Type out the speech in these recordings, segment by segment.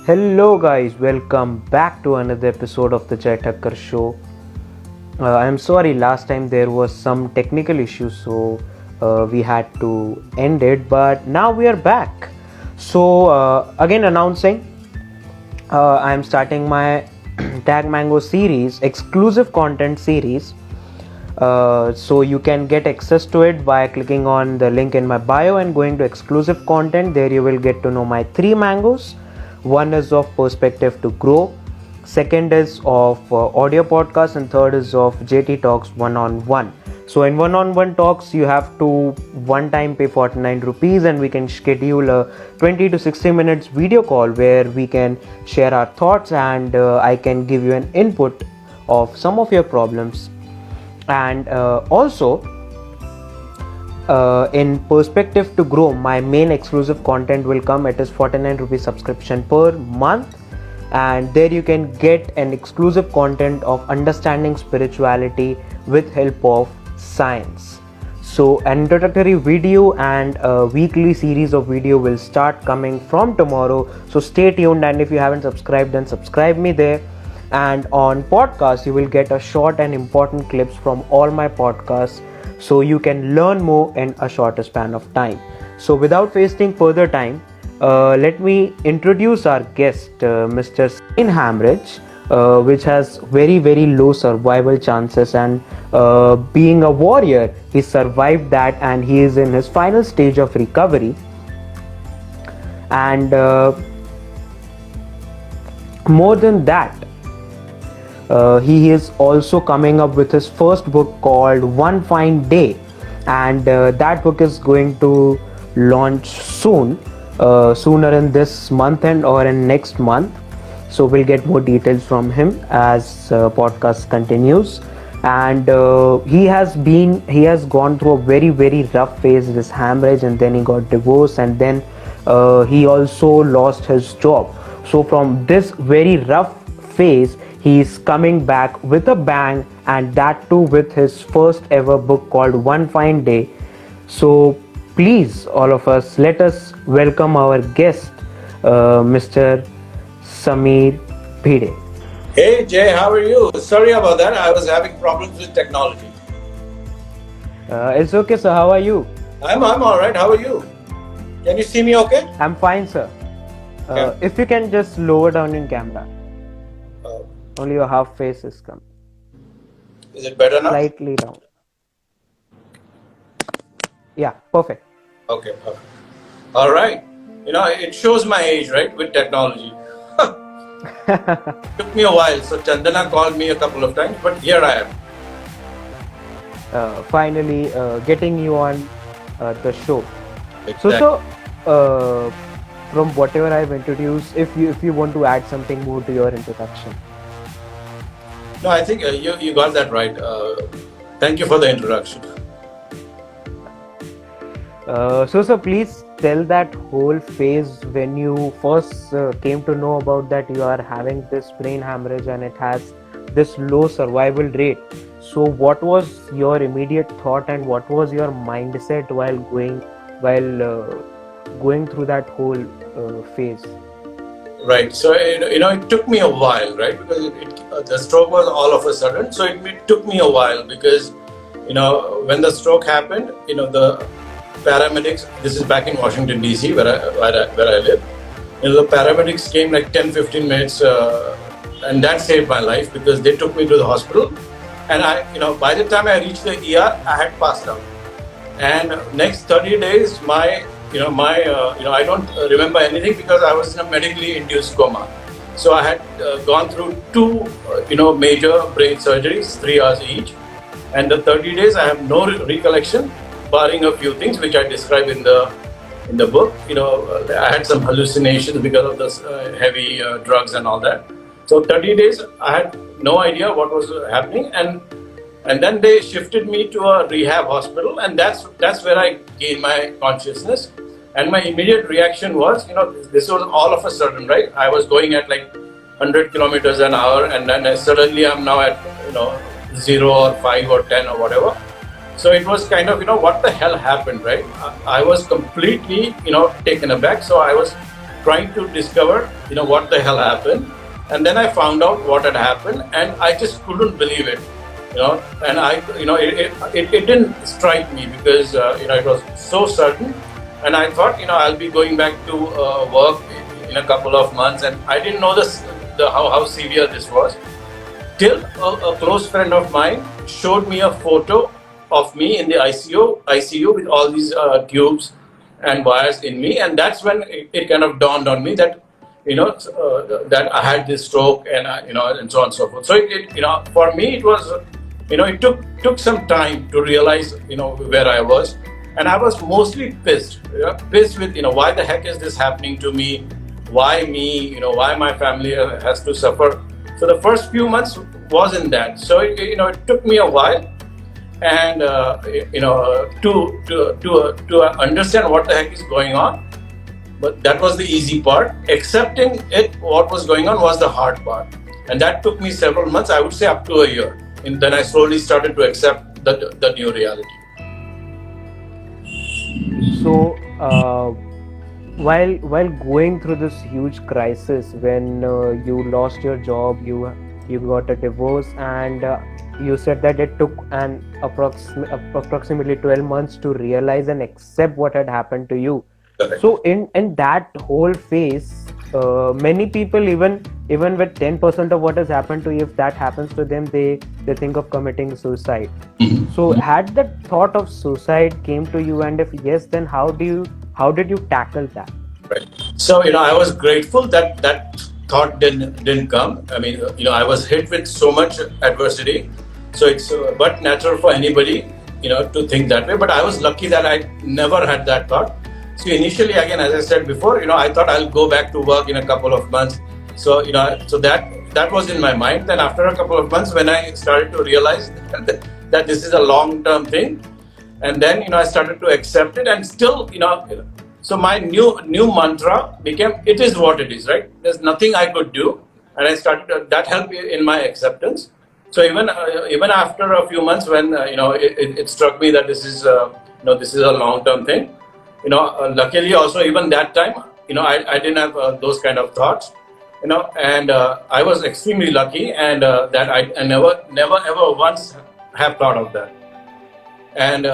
Hello, guys, welcome back to another episode of the Jai Thakkar Show. I'm sorry, last time there was some technical issues, so we had to end it, but now we are back. So, again, announcing I'm starting my Tag Mango series, exclusive content series. So you can get access to it by clicking on the link in my bio and going to exclusive content. There you will get to know my three mangoes. One is of Perspective to Grow, second is of audio podcast, and third is of JT Talks one-on-one. So in one-on-one talks you have to one time pay 49 rupees and we can schedule a 20 to 60 minutes video call where we can share our thoughts and I can give you an input of some of your problems. And also in Perspective to Grow, my main exclusive content will come. It is 49 rupees subscription per month, and there you can get an exclusive content of understanding spirituality with help of science. So an introductory video and a weekly series of video will start coming from tomorrow, so stay tuned, and if you haven't subscribed, then subscribe me there. And on podcast you will get a short and important clips from all my podcasts, so you can learn more in a shorter span of time. So without wasting further time, let me introduce our guest, Mr. Sain Hamridge, which has very low survival chances, and being a warrior he survived that and he is in his final stage of recovery. And more than that, he is also coming up with his first book called One Fine Day, and that book is going to launch soon, sooner in this month end or in next month. So we'll get more details from him as podcast continues. And he has gone through a very rough phase, this hemorrhage, and then he got divorced, and then he also lost his job. So from this very rough phase he is coming back with a bang, and that too with his first ever book called One Fine Day. So please, all of us, let us welcome our guest, Mr. Sameer Bhide. Hey Jay, how are you? Sorry about that. I was having problems with technology. It's okay, sir. How are you? I'm all right. How are you? Can you see me okay? I'm fine, sir. Okay. If you can just lower down in camera. Only your half face is come. Is it better now? Slightly down. Yeah, perfect. Okay. All right. You know, it shows my age, right, with technology. Took me a while. So Chandana called me a couple of times, but here I am. Finally getting you on the show. Exactly. So from whatever I've introduced, if you want to add something more to your introduction. No, I think you got that right. Thank you for the introduction. So please tell that whole phase when you first came to know about that you are having this brain hemorrhage and it has this low survival rate. So what was your immediate thought and what was your mindset while going through that whole phase? Right. So it took me a while, right? Because the stroke was all of a sudden. So it took me a while because when the stroke happened, the paramedics. This is back in Washington DC where I live. The paramedics came like 10-15 minutes, and that saved my life because they took me to the hospital. And by the time I reached the ER, I had passed out. And next 30 days, I don't remember anything because I was in a medically induced coma. So I had gone through two, major brain surgeries, 3 hours each. And the 30 days, I have no recollection, barring a few things which I describe in the book. I had some hallucinations because of the heavy drugs and all that. So 30 days, I had no idea what was happening, and then they shifted me to a rehab hospital, and that's where I gained my consciousness. And my immediate reaction was, this was all of a sudden, right? I was going at like 100 kilometers an hour, and then suddenly I'm now at 0 or 5 or 10 or whatever. So it was kind of, what the hell happened, right? I was completely, taken aback. So I was trying to discover, what the hell happened. And then I found out what had happened, and I just couldn't believe it, And it didn't strike me because, it was so sudden. And I thought, I'll be going back to work in a couple of months, and I didn't know how severe this was till a close friend of mine showed me a photo of me in the ICU with all these tubes and wires in me, and that's when it kind of dawned on me that that I had this stroke, and and so on and so forth. So for me it was it took some time to realize where I was, and I was mostly pissed with why the heck is this happening to me, why me, why my family has to suffer. So the first few months was in that. So it took me a while, and to understand what the heck is going on. But that was the easy part. Accepting what was going on, was the hard part, and that took me several months. I would say up to a year, and then I slowly started to accept the new reality. So, while going through this huge crisis, when you lost your job, you got a divorce, and you said that it took an approximately 12 months to realize and accept what had happened to you. Correct. So in that whole phase, many people, even with 10% of what has happened to you, if that happens to them, they think of committing suicide. Mm-hmm. So had the thought of suicide came to you, and if yes, then how did you tackle that? Right. So I was grateful that thought didn't come. I mean, I was hit with so much adversity, so it's but natural for anybody to think that way. But I was lucky that I never had that thought. So initially, again, as I said before, I thought I'll go back to work in a couple of months. So so that was in my mind. Then after a couple of months, when I started to realize that this is a long-term thing, and then I started to accept it, and still so my new mantra became, it is what it is, right? There's nothing I could do, and I started that helped in my acceptance. So even after a few months, when it struck me that this is this is a long-term thing. Luckily also, even that time, I didn't have those kind of thoughts, and I was extremely lucky, and that I never ever once have thought of that. And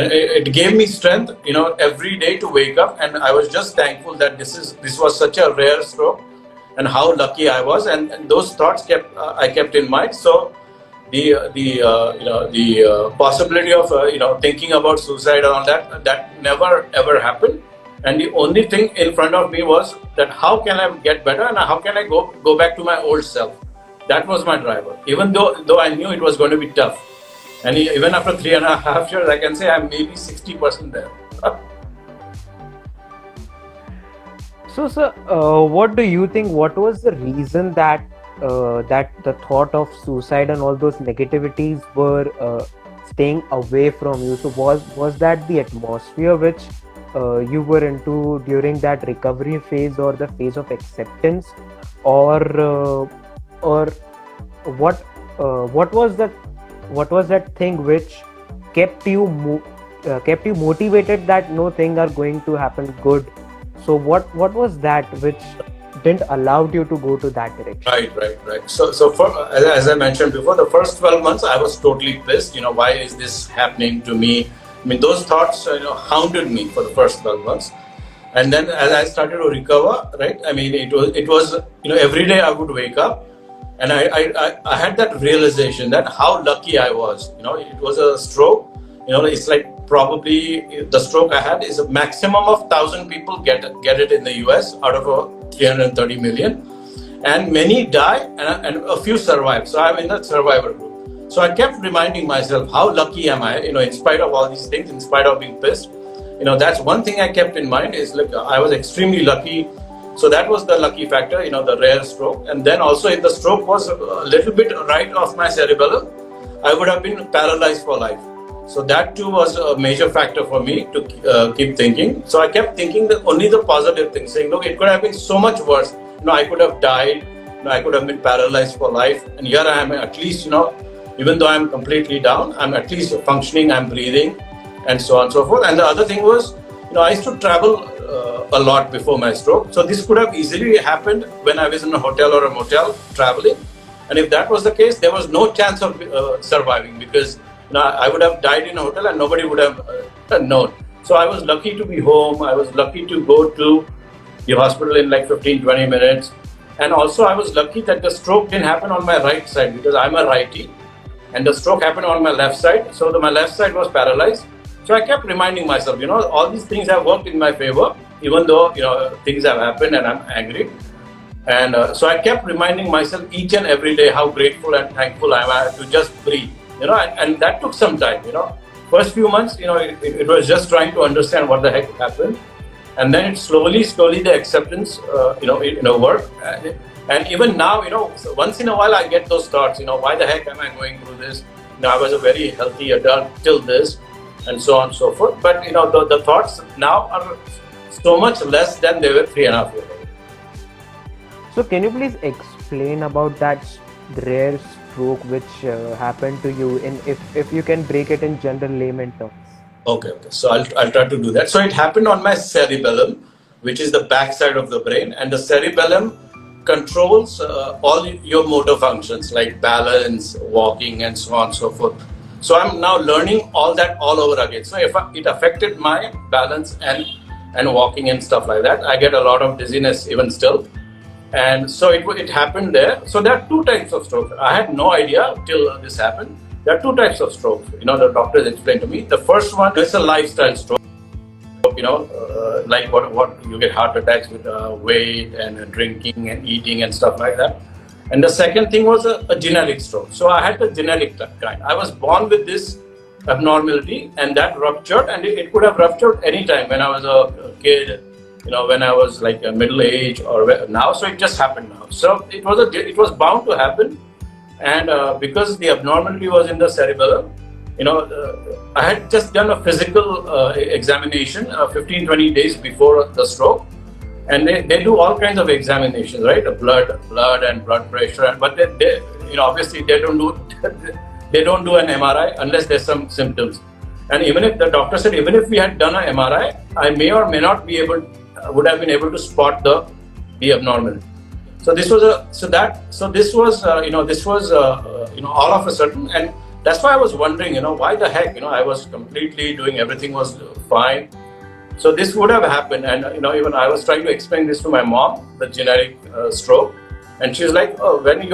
it gave me strength, every day to wake up, and I was just thankful that this was such a rare stroke, and how lucky I was, and those thoughts I kept in mind. So the possibility of thinking about suicide and all that never ever happened, and the only thing in front of me was that how can I get better, and how can I go back to my old self. That was my driver, even though I knew it was going to be tough, and even after 3.5 years, I can say I'm maybe 60% there. So, sir, what do you think? What was the reason that the thought of suicide and all those negativities were staying away from you? So, was that the atmosphere which you were into during that recovery phase, or the phase of acceptance, or what was that thing which kept you motivated, that no things are going to happen good? So what was that which didn't allow you to go to that direction? Right. So as I mentioned before, the first 12 months I was totally pissed. Why is this happening to me? I mean, those thoughts hounded me for the first 12 months. And then as I started to recover, right, I mean, it was every day I would wake up, and I had that realization that how lucky I was. It was a stroke. It's like probably the stroke I had is a maximum of 1,000 people get it in the US out of 330 million, and many die, and a few survive. So I'm in the survivor group. So I kept reminding myself, how lucky am I? In spite of all these things, in spite of being pissed. That's one thing I kept in mind, is like I was extremely lucky. So that was the lucky factor, the rare stroke. And then also, if the stroke was a little bit right off my cerebellum, I would have been paralyzed for life. So that too was a major factor for me to keep thinking. So I kept thinking that only the positive things, saying, look, it could have been so much worse. I could have died. I could have been paralyzed for life. And here I am, at least, even though I'm completely down, I'm at least functioning, I'm breathing, and so on and so forth. And the other thing was, I used to travel a lot before my stroke. So this could have easily happened when I was in a hotel or a motel traveling. And if that was the case, there was no chance of surviving, because I would have died in a hotel and nobody would have known. So I was lucky to be home. I was lucky to go to the hospital in like 15-20 minutes. And also I was lucky that the stroke didn't happen on my right side, because I'm a righty, and the stroke happened on my left side. So my left side was paralyzed. So I kept reminding myself, all these things have worked in my favor, even though, things have happened and I'm angry. And so I kept reminding myself each and every day how grateful and thankful I am to just breathe, and that took some time, First few months, it was just trying to understand what the heck happened. And then it slowly the acceptance, worked. And even now, once in a while I get those thoughts, why the heck am I going through this? I was a very healthy adult till this, and so on and so forth. But, the thoughts now are so much less than they were 3.5 years ago. So can you please explain about that rare stroke which happened to you, and if you can break it in general layman terms? Okay. So I'll try to do that. So it happened on my cerebellum, which is the back side of the brain, and the cerebellum controls all your motor functions like balance, walking, and so on and so forth. So I'm now learning all that all over again. So if it affected my balance and walking and stuff like that, I get a lot of dizziness even still. And so it happened there. So there are two types of strokes. I had no idea till this happened. There are two types of strokes. The doctors explained to me. The first one is a lifestyle stroke. Like what you get heart attacks with weight and drinking and eating and stuff like that. And the second thing was a genetic stroke. So I had the genetic kind. I was born with this abnormality, and that ruptured, and it could have ruptured anytime when I was a kid, when I was like a middle age or now. So it just happened now. So it was bound to happen. And because the abnormality was in the cerebellum, I had just done a physical examination 15-20 days before the stroke, and they do all kinds of examinations, right? Blood and blood pressure, but they obviously they don't do an MRI unless there's some symptoms. And even if the doctor said, even if we had done an MRI, I may or may not would have been able to spot the abnormality. So this was all of a sudden, and that's why I was wondering, why the heck, I was completely doing everything was fine. So this would have happened, and even I was trying to explain this to my mom, the genetic stroke, and she's like, oh, when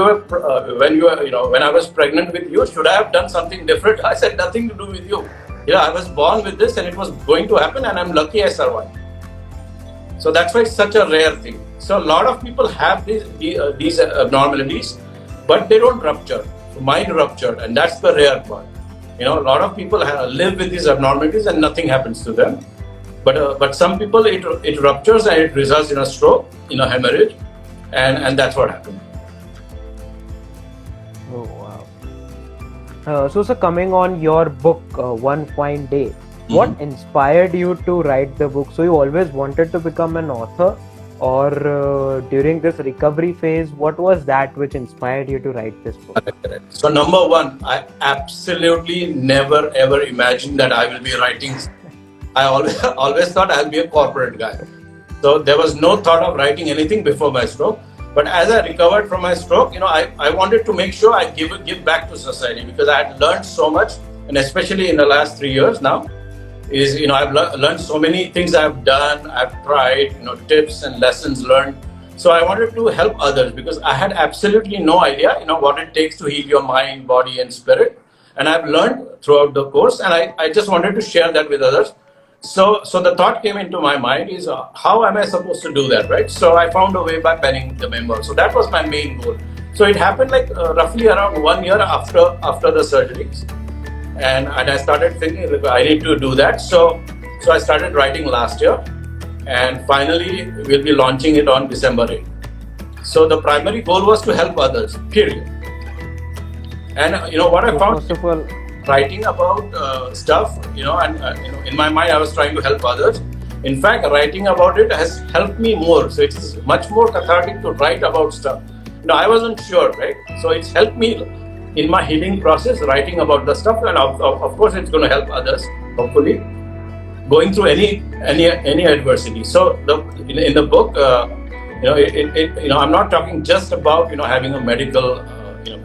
I was pregnant with you, should I have done something different? I said, nothing to do with you. I was born with this, and it was going to happen, and I'm lucky I survived. So that's why it's such a rare thing. So a lot of people have these abnormalities, but they don't rupture. Mine ruptured, and that's the rare part. A lot of people live with these abnormalities and nothing happens to them. But some people it ruptures and it results in a stroke, hemorrhage, and that's what happened. Oh wow! So coming on your book, One Fine Day. What inspired you to write the book? So you always wanted to become an author, or during this recovery phase, what was that which inspired you to write this book? So number one, I absolutely never ever imagined that I will be writing. I always thought I'll be a corporate guy. So there was no thought of writing anything before my stroke. But as I recovered from my stroke, I wanted to make sure I give back to society, because I had learned so much, and especially in the last 3 years now. I've learned so many things I've done, I've tried, tips and lessons learned. So I wanted to help others, because I had absolutely no idea, what it takes to heal your mind, body and spirit. And I've learned throughout the course, and I just wanted to share that with others. So the thought came into my mind is, how am I supposed to do that, right? So I found a way by penning the memo. So that was my main goal. So it happened like roughly around 1 year after the surgeries. And I started thinking, I need to do that. So I started writing last year, and finally we'll be launching it on December 8th. So the primary goal was to help others, period. And what I found, first of all, writing about stuff, and in my mind I was trying to help others. In fact, writing about it has helped me more. So it's much more cathartic to write about stuff. I wasn't sure, right? So it's helped me in my healing process, writing about the stuff, and of course it's going to help others, hopefully. going through any adversity. So in the book, I'm not talking just about having a medical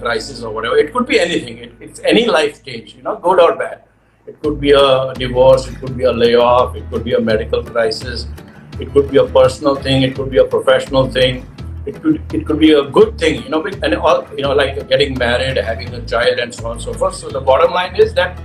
crisis or whatever. It could be anything. It's any life change, good or bad. It could be a divorce. It could be a layoff. It could be a medical crisis. It could be a personal thing. It could be a professional thing. It could be a good thing, and all, like getting married, having a child, and so on and so forth. So the bottom line is that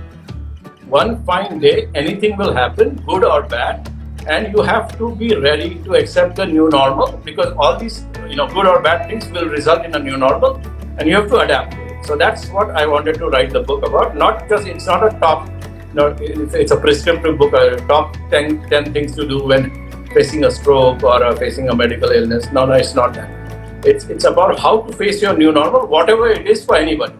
one fine day, anything will happen, good or bad, and you have to be ready to accept the new normal, because all these, good or bad things will result in a new normal, and you have to adapt to it. So that's what I wanted to write the book about. Not because it's not a top, it's a prescriptive book, top 10 things to do when facing a stroke or facing a medical illness. No, it's not that. It's about how to face your new normal, whatever it is for anybody.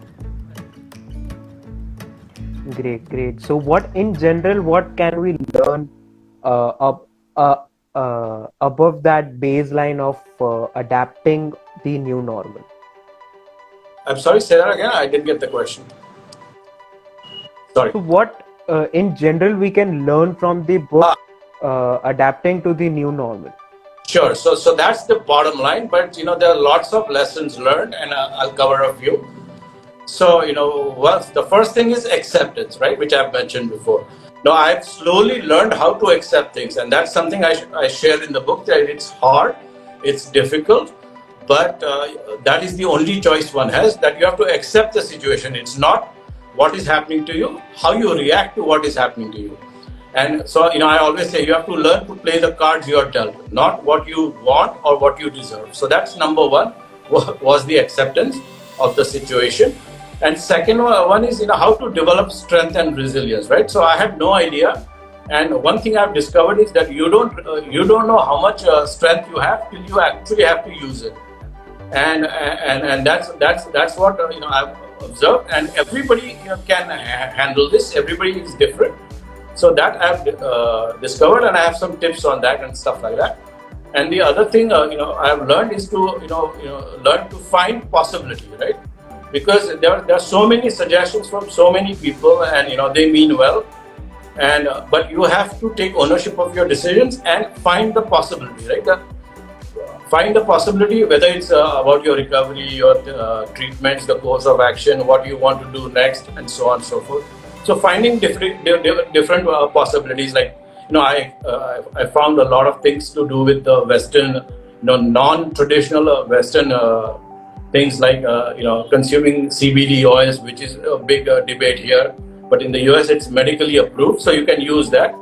Great. So, what in general, what can we learn above that baseline of adapting the new normal? I'm sorry, say that again. I didn't get the question. Sorry. So, what in general we can learn from the book adapting to the new normal? Sure. So that's the bottom line. But there are lots of lessons learned, and I'll cover a few. So, the first thing is acceptance, right? Which I've mentioned before. Now, I've slowly learned how to accept things. And that's something I share in the book, that it's hard, it's difficult, but that is the only choice one has, that you have to accept the situation. It's not what is happening to you, how you react to what is happening to you. And so, I always say you have to learn to play the cards you are dealt, not what you want or what you deserve. So that's number one, was the acceptance of the situation. And second one is how to develop strength and resilience, right? So I had no idea, and one thing I've discovered is that you don't know how much strength you have till you actually have to use it, and that's what I've observed. And everybody can handle this. Everybody is different, so that I've discovered, and I have some tips on that and stuff like that. And the other thing I've learned is to learn to find possibility, right? Because there are so many suggestions from so many people, and they mean well, and but you have to take ownership of your decisions and find the possibility, right? Find the possibility, whether it's about your recovery, your treatments, the course of action, what you want to do next, and so on and so forth. So finding different possibilities, like I found a lot of things to do with the Western, non-traditional Western things, like consuming CBD oils, which is a big debate here. But in the US, it's medically approved, so you can use that.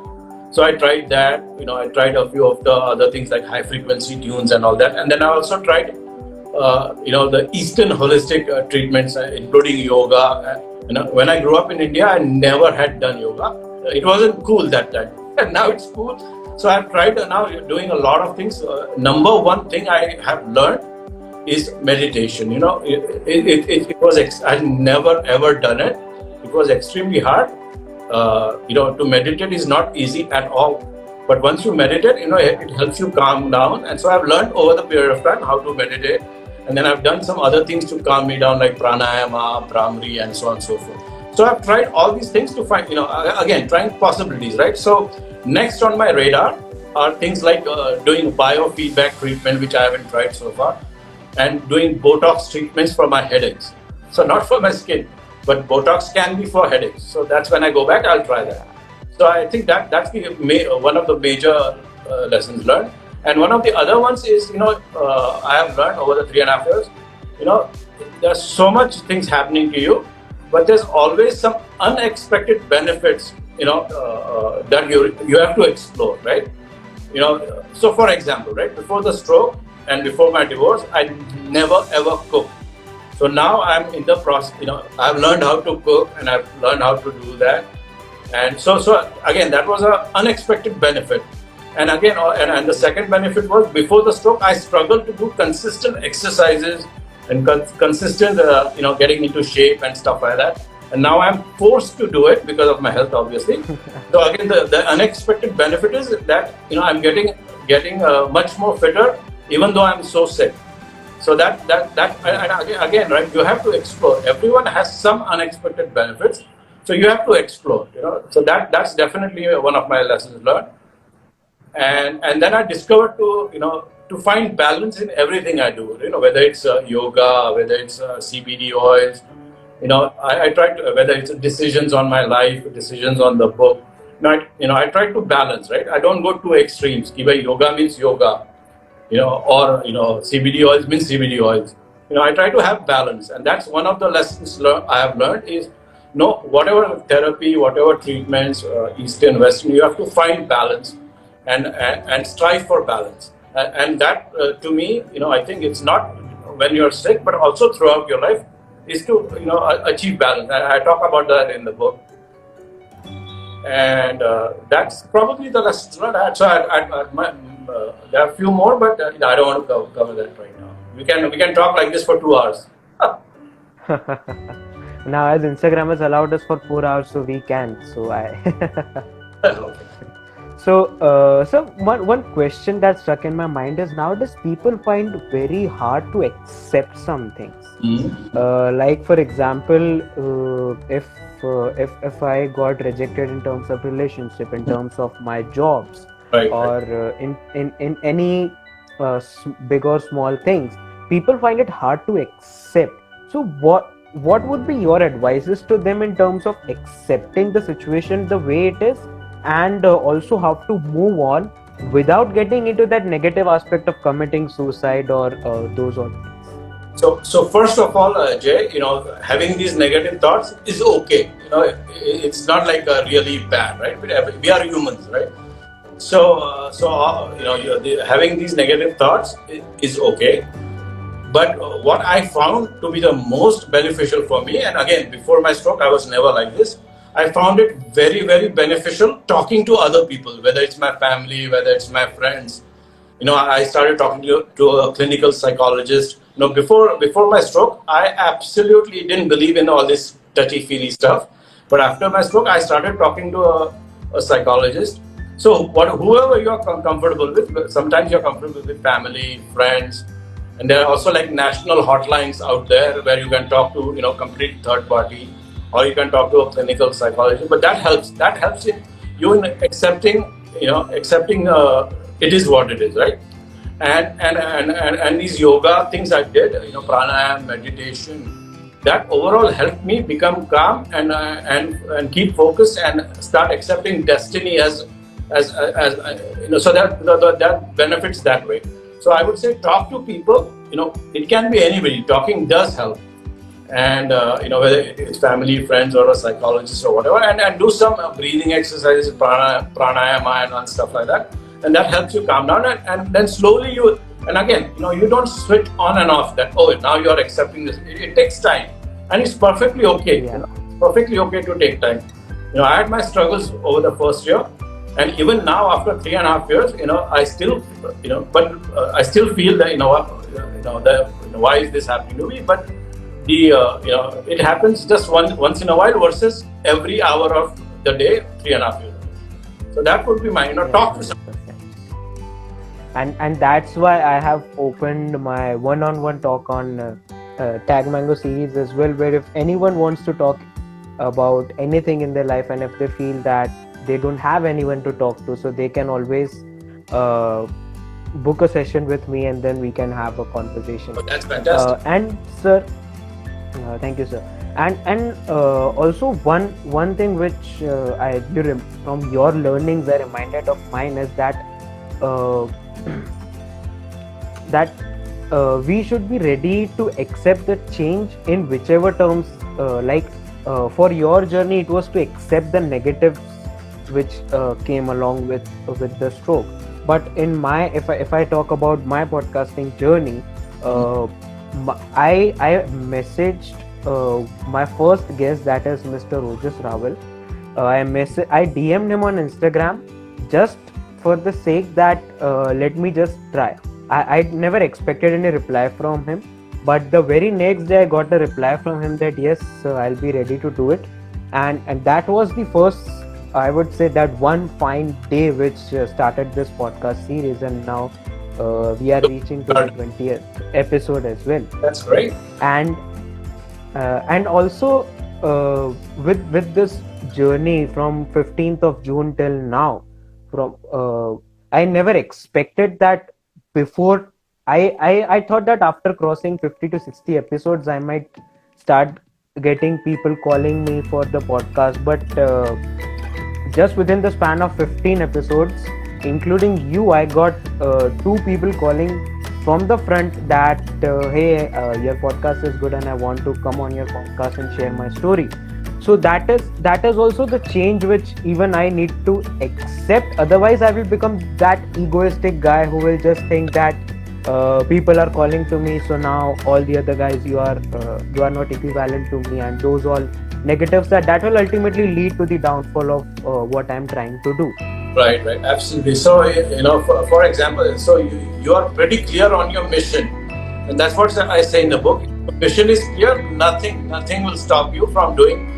So I tried that. I tried a few of the other things like high frequency tunes and all that. And then I also tried, the Eastern holistic treatments, including yoga. When I grew up in India, I never had done yoga. It wasn't cool that time, and now it's cool. So I've tried now doing a lot of things. Number one thing I have learned is meditation. It was I never ever done it. It was extremely hard. To meditate is not easy at all. But once you meditate, it helps you calm down. And so I've learned over the period of time how to meditate. And then I've done some other things to calm me down, like pranayama, Brahmari, and so on and so forth. So I've tried all these things to find, again, trying possibilities, right? So next on my radar are things like doing biofeedback treatment, which I haven't tried so far, and doing Botox treatments for my headaches. So not for my skin, but Botox can be for headaches. So that's when I go back, I'll try that. So I think that's one of the major lessons learned. And one of the other ones is, I have learned over the 3.5 years, there's so much things happening to you, but there's always some unexpected benefits, that you have to explore, right? So for example, right, before the stroke and before my divorce, I never ever cooked. So now I'm in the process, I've learned how to cook, and I've learned how to do that. And so again, that was an unexpected benefit. And again, and the second benefit was, before the stroke, I struggled to do consistent exercises and consistent, getting into shape and stuff like that. And now I'm forced to do it because of my health, obviously. So again, the unexpected benefit is that, I'm getting much more fitter, even though I'm so sick. So and again, right, you have to explore. Everyone has some unexpected benefits, So you have to explore, So that's definitely one of my lessons learned. And then I discovered to find balance in everything I do. Whether it's yoga, whether it's CBD oils. I try to, whether it's decisions on my life, decisions on the book. I try to balance, right? I don't go to extremes. Ki bhai, yoga means yoga, or CBD oils means CBD oils. I try to have balance, and that's one of the lessons I have learned is no, whatever therapy, whatever treatments, Eastern, Western, you have to find balance and strive for balance. And that, to me, I think it's not when you're sick, but also throughout your life, is to achieve balance. I talk about that in the book, and that's probably the lessons learned. So there are a few more, but I don't want to cover that right now. We can talk like this for 2 hours. Now, as Instagram has allowed us for 4 hours, so we can. Okay. So one question that stuck in my mind is, nowadays people find very hard to accept some things. Like for example, if I got rejected in terms of relationship, in terms of my jobs, Right. or in any big or small things, people find it hard to accept. So what would be your advices to them in terms of accepting the situation the way it is, and also how to move on without getting into that negative aspect of committing suicide or those all things? So first of all, Jay, having these negative thoughts is okay. It's not like really bad, right? We are humans, right? So having these negative thoughts is okay. But what I found to be the most beneficial for me, and again, before my stroke, I was never like this. I found it very, very beneficial talking to other people, whether it's my family, whether it's my friends. I started talking to a clinical psychologist. Before my stroke, I absolutely didn't believe in all this touchy-feely stuff. But after my stroke, I started talking to a psychologist. So whoever you're comfortable with, sometimes you're comfortable with family, friends, and there are also like national hotlines out there where you can talk to complete third party, or you can talk to a clinical psychologist. But that helps. That helps in accepting it is what it is, right? And these yoga things I did, pranayama, meditation, that overall helped me become calm and keep focused and start accepting destiny as so that benefits that way. So I would say talk to people. It can be anybody. Talking does help, and whether it's family, friends, or a psychologist or whatever, and do some breathing exercises, pranayama and stuff like that, and that helps you calm down, and then slowly and again, you don't switch on and off that, oh, now you're accepting this. It takes time, and it's perfectly okay. Yeah. Perfectly okay to take time. I had my struggles over the first year, and even now after 3.5 years, I still, but I still feel that why is this happening to me? But it happens just once in a while versus every hour of the day, 3.5 years. So that would be my talk to someone. And that's why I have opened my one-on-one talk on Tag Mango series as well, where if anyone wants to talk about anything in their life, and if they feel that they don't have anyone to talk to, so they can always book a session with me, and then we can have a conversation. Oh, that's fantastic. And sir, thank you, sir. And also one thing which from your learnings, a reminder of mine is that we should be ready to accept the change in whichever terms. For your journey, it was to accept the negatives which came along with the stroke. But in if I talk about my podcasting journey, I messaged my first guest, that is Mr. Rojas Rawal. I DM'd him on Instagram just for the sake that let me just try. I never expected any reply from him, but the very next day I got a reply from him that yes, I'll be ready to do it, and that was the first, I would say, that one fine day which started this podcast series, and now we are reaching to the 20th episode as well. That's great. And also with this journey from 15th of June till now, from I never expected that before. I thought that after crossing 50 to 60 episodes, I might start getting people calling me for the podcast, but just within the span of 15 episodes, including you, I got two people calling from the front that hey, your podcast is good and I want to come on your podcast and share my story. So that is also the change which even I need to accept. Otherwise I will become that egoistic guy who will just think that people are calling to me, so now all the other guys, you are not equivalent to me, and those all negatives that will ultimately lead to the downfall of what I'm trying to do. Right, absolutely. So, for example, so you are pretty clear on your mission, and that's what I say in the book. If mission is clear, nothing will stop you from doing.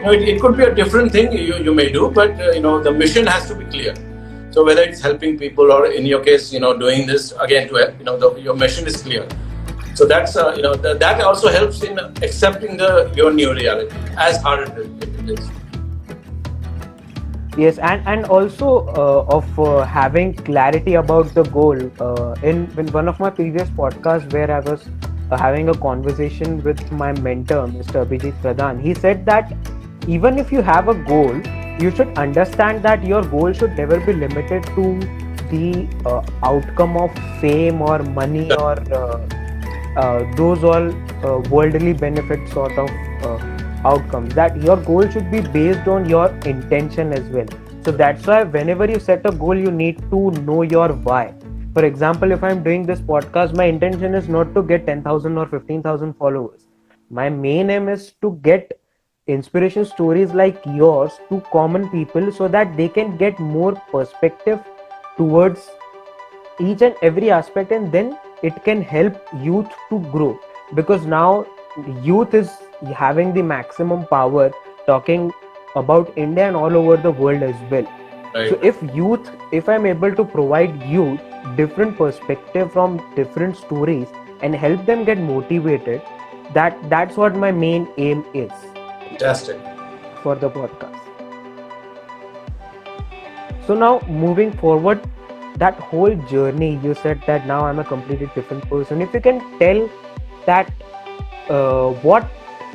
It could be a different thing you may do, but the mission has to be clear. So whether it's helping people or in your case, doing this again to help, your mission is clear. So that's that also helps in accepting your new reality, as hard as it is. Yes, and also of having clarity about the goal. In one of my previous podcasts where I was having a conversation with my mentor, Mr. Abhijit Pradhan, he said that even if you have a goal, you should understand that your goal should never be limited to the outcome of fame or money or those all worldly benefits sort of outcomes. That your goal should be based on your intention as well. So that's why whenever you set a goal, you need to know your why. For example, if I'm doing this podcast, my intention is not to get 10,000 or 15,000 followers. My main aim is to get inspiration stories like yours to common people so that they can get more perspective towards each and every aspect, and then it can help youth to grow, because now youth is having the maximum power talking about India and all over the world as well. Right. So if I'm able to provide youth different perspective from different stories and help them get motivated, that's what my main aim is. Fantastic. For the podcast. So now moving forward, that whole journey, you said that now I'm a completely different person. If you can tell that what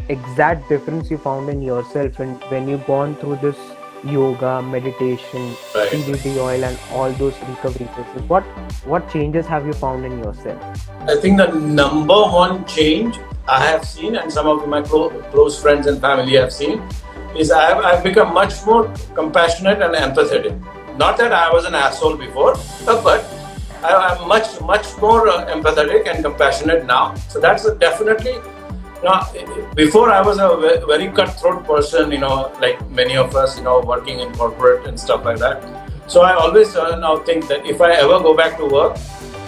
exact difference you found in yourself when you've gone through this yoga, meditation, Right. CBD oil and all those recovery processes, what changes have you found in yourself? I think the number one change I have seen, and some of my close friends and family have seen, is I've become much more compassionate and empathetic. Not that I was an asshole before, but I'm much more empathetic and compassionate now. So that's definitely. Before I was a very cutthroat person, like many of us, working in corporate and stuff like that. So I always now think that if I ever go back to work,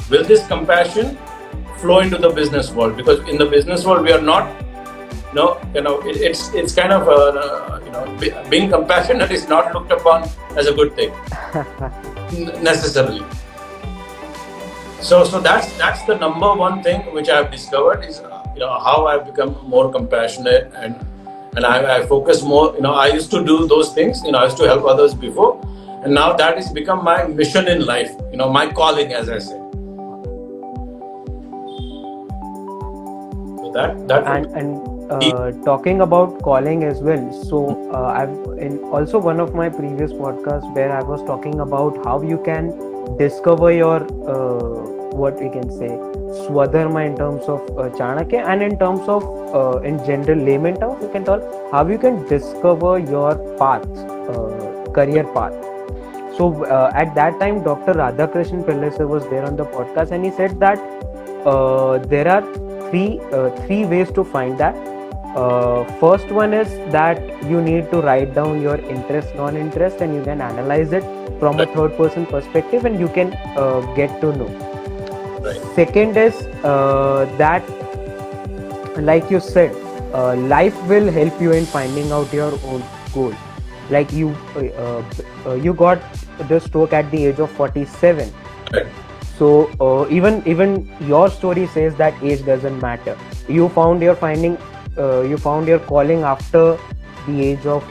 will this compassion flow into the business world? Because in the business world, we are not, it's kind of, being compassionate is not looked upon as a good thing necessarily. So that's the number one thing which I have discovered is how I've become more compassionate and I focus more. I used to do those things. I used to help others before, and now that has become my mission in life. My calling, as I say. So that and talking about calling as well. So I've in also one of my previous podcasts where I was talking about how you can discover your what we can say Swadharma in terms of Chanakya, and in terms of in general layman terms, you can tell how you can discover your path, career path. So at that time, Dr. Radhakrishnan Pillai sir was there on the podcast, and he said that there are three ways to find that. First one is that you need to write down your interest, non-interest, and you can analyze it from a third person perspective, and you can get to know. Right. Second is that, like you said, life will help you in finding out your own goal. Like you got the stroke at the age of 47. Right. So even your story says that age doesn't matter. You found you're finding you found your calling after the age of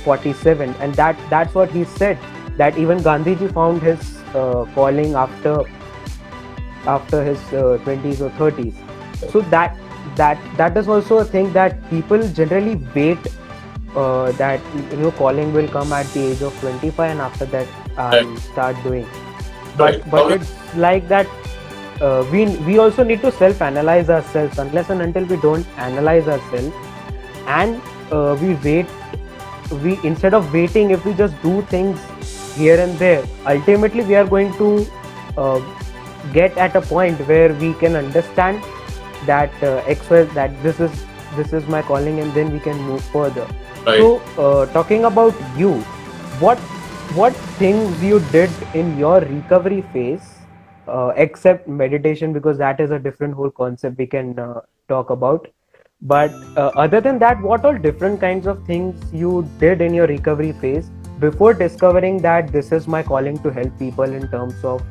47, and that's what he said, that even Gandhiji found his calling after his 20s or 30s. So that is also a thing that people generally wait, that calling will come at the age of 25, and after that Right. I'll start doing. Right. But it's like that, we also need to self analyze ourselves. Unless and until we don't analyze ourselves, and we instead of waiting, if we just do things here and there, ultimately we are going to uh, get at a point where we can understand that that this is my calling, and then we can move further. Right. So talking about you, what things you did in your recovery phase, except meditation, because that is a different whole concept we can talk about. But other than that, what all different kinds of things you did in your recovery phase before discovering that this is my calling to help people in terms of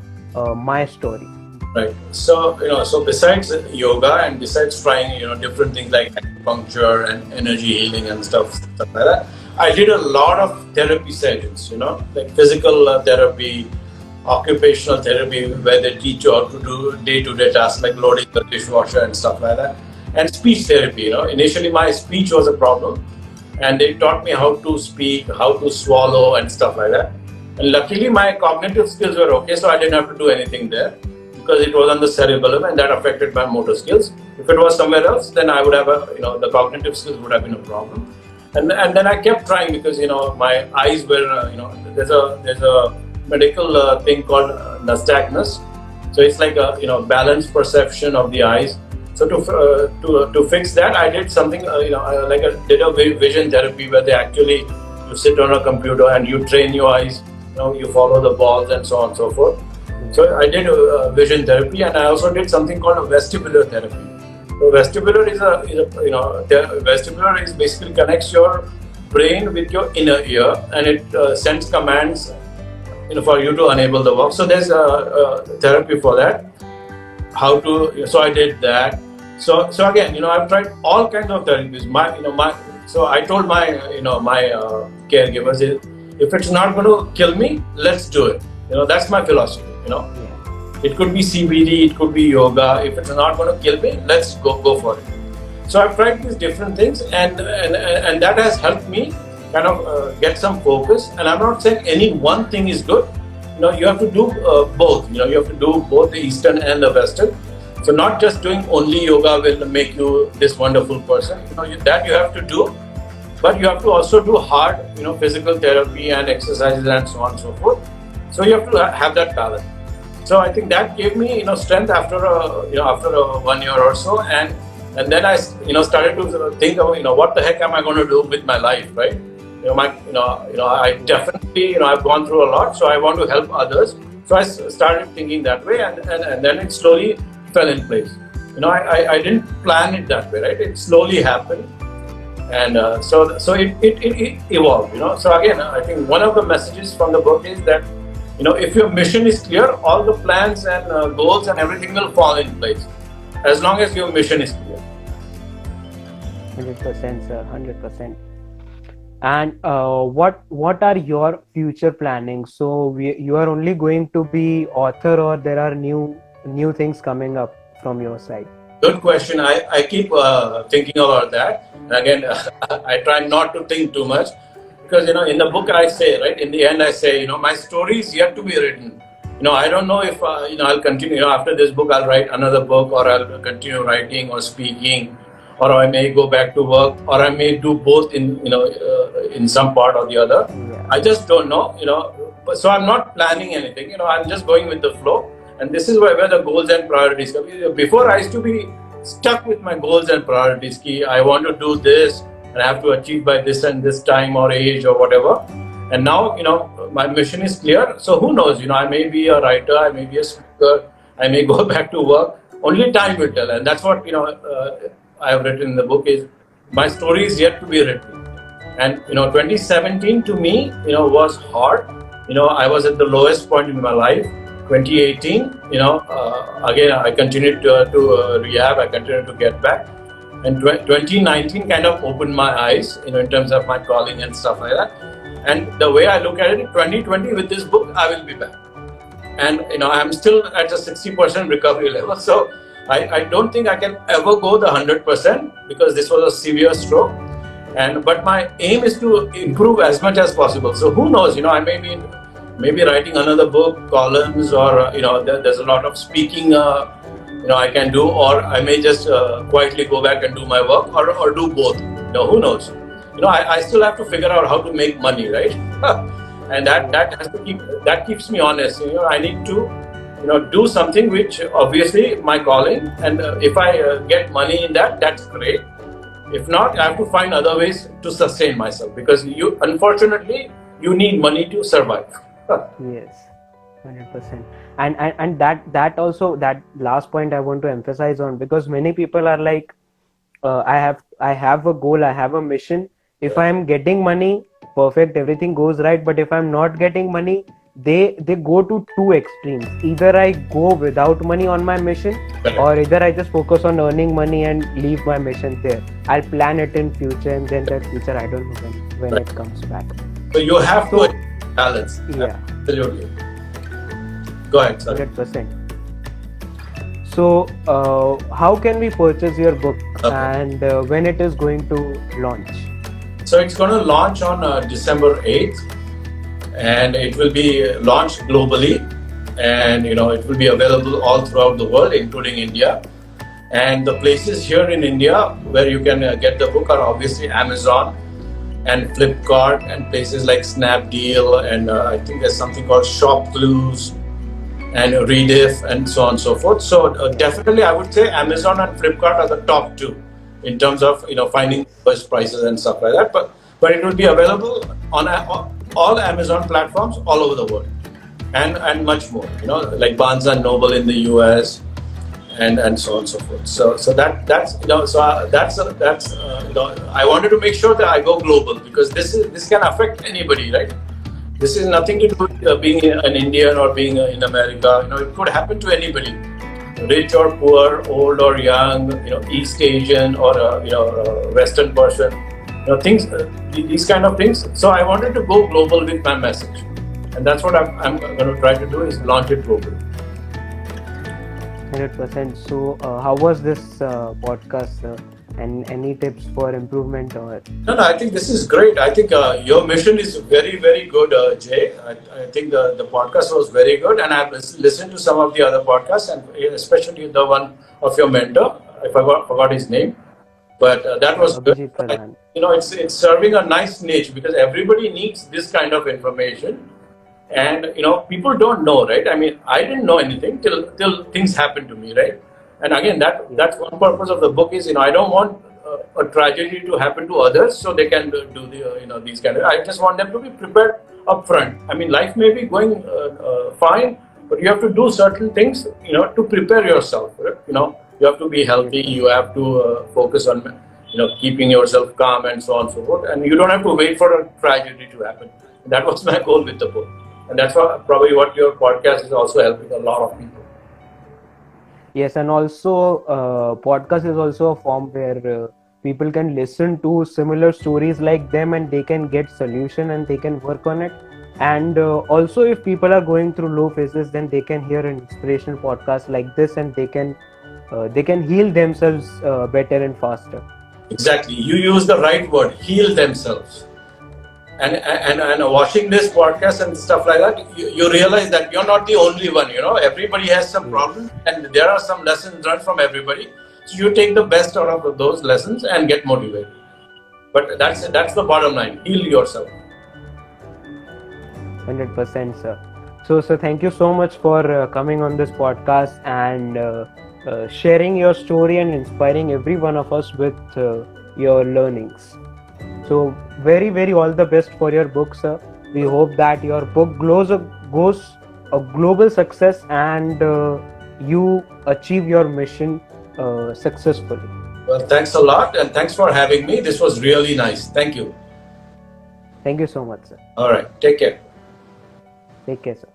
my story? Right. So, so besides yoga and besides trying, different things like acupuncture and energy healing and stuff like that, I did a lot of therapy sessions, like physical therapy, occupational therapy, where they teach you how to do day-to-day tasks like loading the dishwasher and stuff like that, and speech therapy. Initially my speech was a problem, and they taught me how to speak, how to swallow, and stuff like that. And luckily, my cognitive skills were okay, so I didn't have to do anything there because it was on the cerebellum, and that affected my motor skills. If it was somewhere else, then I would have the cognitive skills would have been a problem. And then I kept trying because my eyes were there's a medical thing called nystagmus. So it's like a balanced perception of the eyes. So to fix that, I did something did a vision therapy where they actually, you sit on a computer and you train your eyes, you follow the balls and so on and so forth. So I did vision therapy, and I also did something called a vestibular therapy. So vestibular vestibular is basically connects your brain with your inner ear, and it sends commands for you to enable the work. So there's a therapy for that. So I did that. So again, I've tried all kinds of therapies. So I told my caregivers, if it's not going to kill me, let's do it. That's my philosophy. It could be CBD, it could be yoga. If it's not going to kill me, let's go for it. So I've tried these different things, and that has helped me kind of get some focus. And I'm not saying any one thing is good. You have to do both. You have to do both the Eastern and the Western. So not just doing only yoga will make you this wonderful person. That you have to do, but you have to also do hard, physical therapy and exercises and so on and so forth. So you have to have that balance. So I think that gave me, strength after 1 year or so, and then I, started to think of, what the heck am I going to do with my life, right? I definitely, I've gone through a lot, so I want to help others. So I started thinking that way, and then it slowly fell in place. I didn't plan it that way, right? It slowly happened, and so it evolved. So again, I think one of the messages from the book is that, if your mission is clear, all the plans and goals and everything will fall in place, as long as your mission is clear. 100%, sir. 100%. And what are your future planning? So you are only going to be author, or there are new things coming up from your side? Good question. I keep thinking about that. And again, I try not to think too much, because in the book I say, right, in the end I say, my story is yet to be written. I don't know if I'll continue. After this book, I'll write another book, or I'll continue writing or speaking, or I may go back to work, or I may do both in some part or the other. Yeah. I just don't know. So I'm not planning anything. I'm just going with the flow. And this is where the goals and priorities come. Before, I used to be stuck with my goals and priorities. I want to do this, and I have to achieve by this and this time or age or whatever. And now, my mission is clear. So who knows? I may be a writer, I may be a speaker, I may go back to work. Only time will tell. And that's what I have written in the book, is my story is yet to be written. And 2017 to me, was hard. I was at the lowest point in my life. 2018, again, I continued to rehab. I continued to get back. And 2019 kind of opened my eyes, in terms of my calling and stuff like that. And the way I look at it, in 2020 with this book, I will be back. And I'm still at a 60% recovery level. So I don't think I can ever go the 100% because this was a severe stroke. But my aim is to improve as much as possible. So who knows? I may be maybe writing another book, columns, or there's a lot of speaking. I can do, or I may just quietly go back and do my work, or do both. Who knows? I still have to figure out how to make money, right? And that keeps me honest. I need to do something which obviously my calling, and if I get money in that, that's great. If not, I have to find other ways to sustain myself, because unfortunately you need money to survive. Yes, 100%. And that also, that last point I want to emphasize on, because many people are like, I have a goal, I have a mission. If I am getting money, perfect, everything goes right. But if I'm not getting money, they go to two extremes. Either I go without money on my mission, or either I just focus on earning money and leave my mission there. I'll plan it in future, and then that future I don't know when it comes back. So you have to balance. Yeah, absolutely. Go ahead, sir. 100%. So how can we purchase your book, and when it is going to launch? So it's going to launch on December 8th, and it will be launched globally, and it will be available all throughout the world, including India. And the places here in India where you can get the book are obviously Amazon and Flipkart, and places like Snapdeal, and I think there's something called ShopClues and Rediff, and so on and so forth. So definitely I would say Amazon and Flipkart are the top two in terms of finding first prices and stuff like that. But it will be available on all Amazon platforms all over the world, and much more. Like Barnes and Noble in the US, and so on and so forth. So that's I wanted to make sure that I go global, because this can affect anybody, right? This is nothing to do with being an Indian or being in America. It could happen to anybody, rich or poor, old or young, East Asian or Western person, things, these kind of things. So I wanted to go global with my message, and that's what I'm going to try to do, is launch it globally. 100%. So how was this podcast, and any tips for improvement? Or No, I think this is great. I think your mission is very, very good, Jay. I think the podcast was very good, and I've listened to some of the other podcasts, and especially the one of your mentor. I forgot his name, but that was good. It's serving a nice niche, because everybody needs this kind of information, and people don't know, right? I mean, I didn't know anything till things happened to me, right? And again, that's one purpose of the book is, I don't want a tragedy to happen to others so they can do the these kind of. I just want them to be prepared upfront. I mean, life may be going fine, but you have to do certain things, to prepare yourself. Right? You have to be healthy. You have to focus on, keeping yourself calm and so on and so forth. And you don't have to wait for a tragedy to happen. That was my goal with the book, and that's probably what your podcast is also helping a lot of people. Yes, and also podcast is also a form where people can listen to similar stories like them, and they can get solution and they can work on it. And also, if people are going through low phases, then they can hear an inspirational podcast like this, and they can heal themselves better and faster. Exactly, you use the right word, heal themselves. And watching this podcast and stuff like that, you realize that you're not the only one. Everybody has some problems, and there are some lessons learned from everybody. So you take the best out of those lessons and get motivated. But that's the bottom line. Heal yourself. 100%, sir. So thank you so much for coming on this podcast and sharing your story and inspiring every one of us with your learnings. So very, very all the best for your book, sir. We hope that your book goes a global success, and you achieve your mission successfully. Well, thanks a lot, and thanks for having me. This was really nice. Thank you. Thank you so much, sir. All right. Take care. Take care, sir.